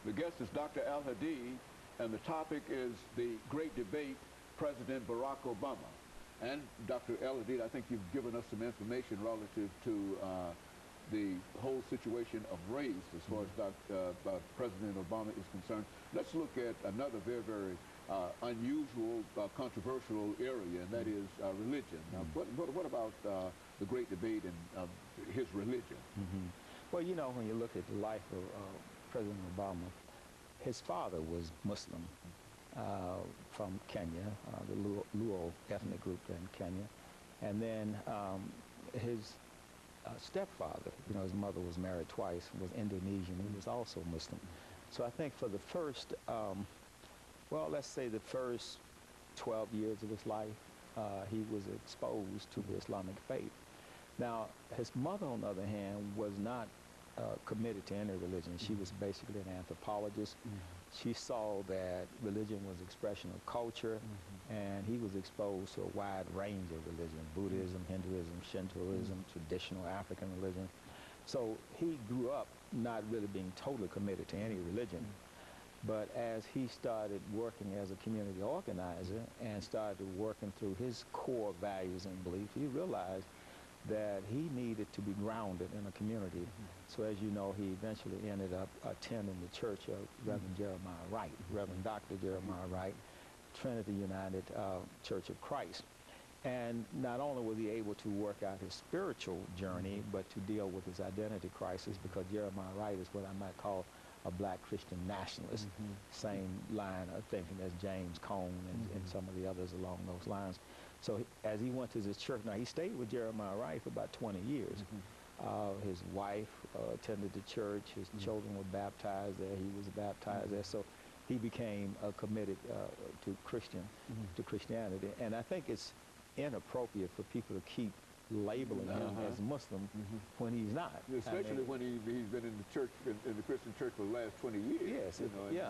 The guest is Dr. Al-Hadid, and the topic is the great debate, President Barack Obama. And Dr. Al-Hadid, I think you've given us some information relative to the whole situation of race as far as President Obama is concerned. Let's look at another very, very unusual, controversial area, and that is religion. Now, what about the great debate and his religion? Well, you know, when you look at the life of President Obama, his father was Muslim from Kenya, the Luo ethnic group in Kenya. And then his stepfather, you know, his mother was married twice, was Indonesian. He was also Muslim. So I think for the first, well, let's say the first 12 years of his life, he was exposed to the Islamic faith. Now, his mother, on the other hand, was not committed to any religion. She was basically an anthropologist. She saw that religion was expression of culture, and he was exposed to a wide range of religion: Buddhism, Hinduism, Shintoism, traditional African religion. So he grew up not really being totally committed to any religion. But as he started working as a community organizer and started working through his core values and beliefs, he realized that he needed to be grounded in a community. So as you know, he eventually ended up attending the church of Reverend Jeremiah Wright, Reverend Dr. Jeremiah Wright, Trinity United Church of Christ. And not only was he able to work out his spiritual journey, but to deal with his identity crisis, because Jeremiah Wright is what I might call a black Christian nationalist, same line of thinking as James Cone and some of the others along those lines. So as he went to his church, now he stayed with Jeremiah Wright for about 20 years. His wife attended the church, his children were baptized there, he was baptized there. So he became committed to Christianity. And I think it's inappropriate for people to keep labeling him as Muslim when he's not. Especially when he's been in the church, in the Christian church for the last 20 years. Yes, you know,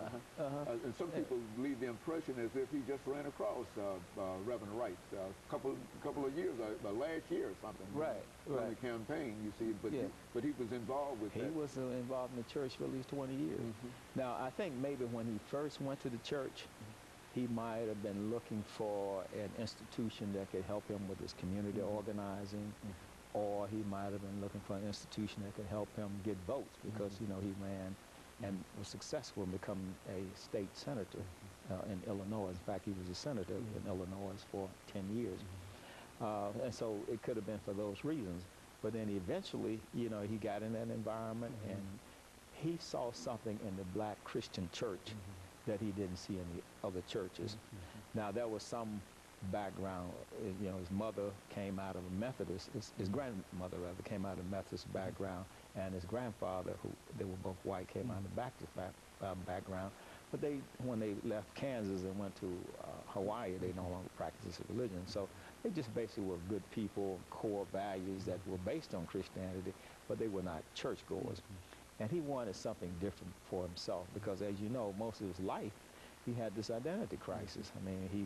and some people leave the impression as if he just ran across Reverend Wright a couple of years, last year or something. Right. On the campaign, you see, but he was involved with that. He was involved in the church for at least 20 years. Now, I think maybe when he first went to the church, he might have been looking for an institution that could help him with his community organizing, or he might have been looking for an institution that could help him get votes, because, you know, he ran and was successful in becoming a state senator in Illinois. In fact, he was a senator in Illinois for 10 years. And so it could have been for those reasons. But then eventually, you know, he got in that environment and he saw something in the black Christian church that he didn't see in the other churches. Now, there was some background. You know, his mother came out of a Methodist, his grandmother rather, came out of a Methodist background, and his grandfather, who they were both white, came out of a Baptist background. But when they left Kansas and went to Hawaii, they no longer practiced this religion. So they just basically were good people, core values that were based on Christianity, but they were not churchgoers. And he wanted something different for himself, because, as you know, most of his life, he had this identity crisis. I mean, he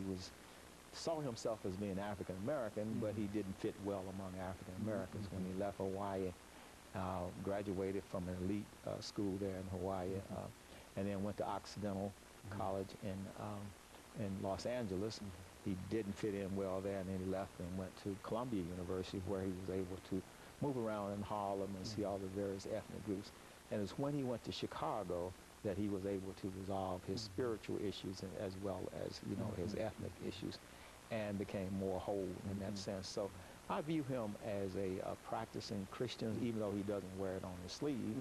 saw himself as being African-American, but he didn't fit well among African-Americans. When he left Hawaii, graduated from an elite school there in Hawaii, and then went to Occidental College in Los Angeles. He didn't fit in well there, and then he left and went to Columbia University, where he was able to move around in Harlem and see all the various ethnic groups. And it's when he went to Chicago that he was able to resolve his spiritual issues as well as, you know, his ethnic issues, and became more whole in that sense. So I view him as a practicing Christian, even though he doesn't wear it on his sleeve.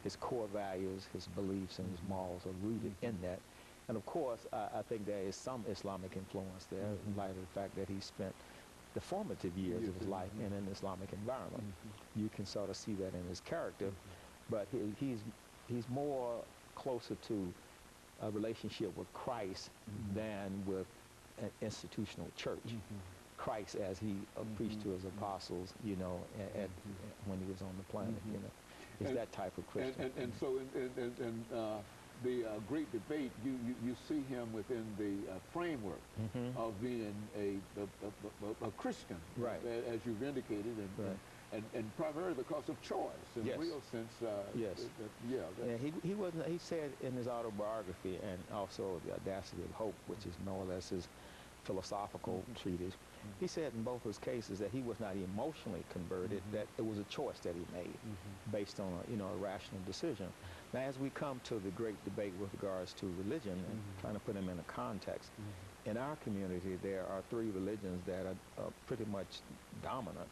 His core values, his beliefs, and his morals are rooted in that. And of course, I think there is some Islamic influence there, in light of the fact that he spent the formative years of his life in an Islamic environment. You can sort of see that in his character, but he's more closer to a relationship with Christ than with an institutional church. Christ, as he preached to his apostles, you know, when he was on the planet, you know, is that type of Christian. And so in the great debate, you see him within the framework of being a Christian, right, as you've indicated, and primarily because of choice, in Yes. a real sense. Yes. And he wasn't. He said in his autobiography, and also The Audacity of Hope, which is more or less his philosophical treatise. He said in both his cases that he was not emotionally converted; that it was a choice that he made, based on a rational decision. Now, as we come to the great debate with regards to religion, and trying to put them in a context, in our community there are three religions that are pretty much dominant.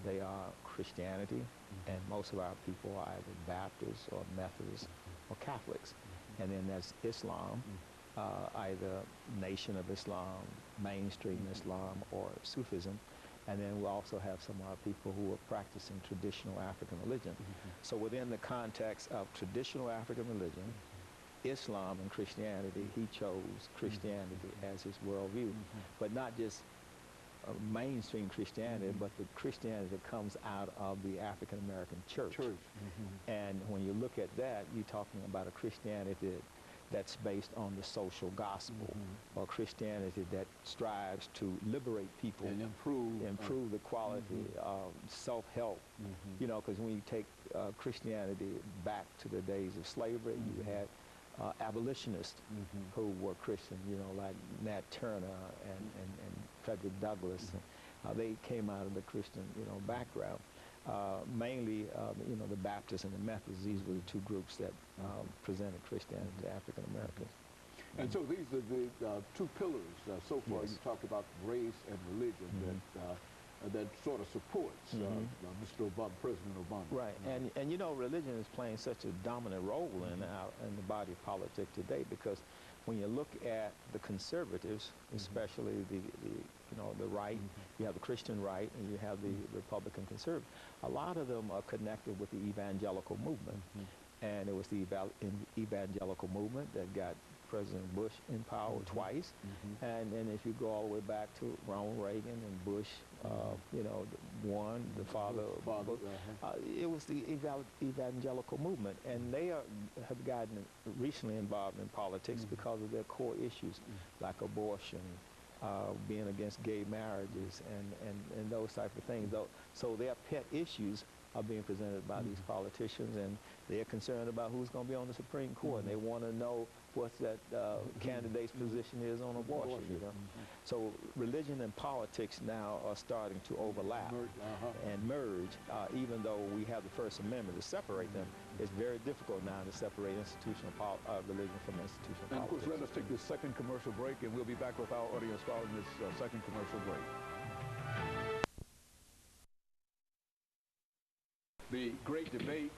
They are Christianity, and most of our people are either Baptists or Methodists or Catholics, and then there's Islam. Either Nation of Islam, mainstream Islam, or Sufism. And then we also have some of our people who are practicing traditional African religion. So within the context of traditional African religion, Islam and Christianity, he chose Christianity as his worldview. But not just mainstream Christianity, but the Christianity that comes out of the African American church. And when you look at that, you're talking about a Christianity that's based on the social gospel, or Christianity that strives to liberate people and improve the quality of self-help. You know, because when you take Christianity back to the days of slavery, you had abolitionists who were Christian, like Nat Turner and Frederick Douglass. They came out of the Christian, background. Mainly, the Baptists and the Methodists. These were the two groups that presented Christianity to African Americans. And so these are the two pillars. So far, you talked about race and religion that sort of supports Mr. Obama, President Obama. Right, and religion is playing such a dominant role in the body of politics today, because when you look at the conservatives, especially the right, you have the Christian right and you have the Republican conservative. A lot of them are connected with the evangelical movement. And it was the evangelical movement that got President Bush in power twice. And if you go all the way back to Ronald Reagan and Bush, one, the father of Bush, it was the evangelical movement. And they have gotten recently involved in politics because of their core issues, like abortion, being against gay marriages, and those type of things. So their pet issues are being presented by these politicians, and they're concerned about who's going to be on the Supreme Court. And they want to know what that candidate's position is on abortion. So religion and politics now are starting to overlap and merge. Even though we have the First Amendment to separate them, it's very difficult now to separate institutional religion from institutional politics. And of course, let us take this second commercial break, and we'll be back with our audience following this second commercial break. The great debate